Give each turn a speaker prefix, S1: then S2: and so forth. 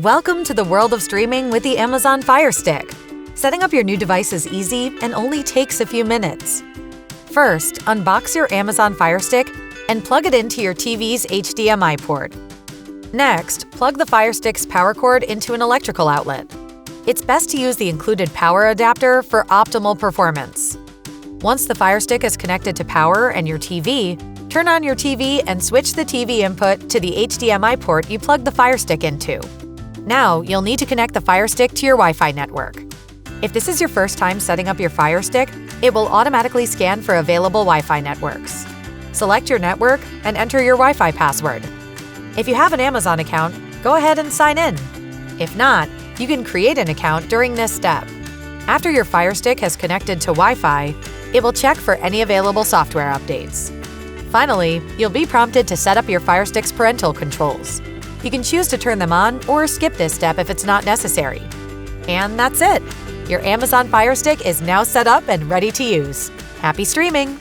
S1: Welcome to the world of streaming with the Amazon Firestick. Setting up your new device is easy and only takes a few minutes. First, unbox your Amazon Firestick and plug it into your TV's HDMI port. Next, plug the Firestick's power cord into an electrical outlet. It's best to use the included power adapter for optimal performance. Once the Firestick is connected to power and your TV, turn on your TV and switch the TV input to the HDMI port you plugged the Firestick into. Now, you'll need to connect the Firestick to your Wi-Fi network. If this is your first time setting up your Firestick, it will automatically scan for available Wi-Fi networks. Select your network and enter your Wi-Fi password. If you have an Amazon account, go ahead and sign in. If not, you can create an account during this step. After your Firestick has connected to Wi-Fi, it will check for any available software updates. Finally, you'll be prompted to set up your Firestick's parental controls. You can choose to turn them on or skip this step if it's not necessary. And that's it! Your Amazon Firestick is now set up and ready to use. Happy streaming!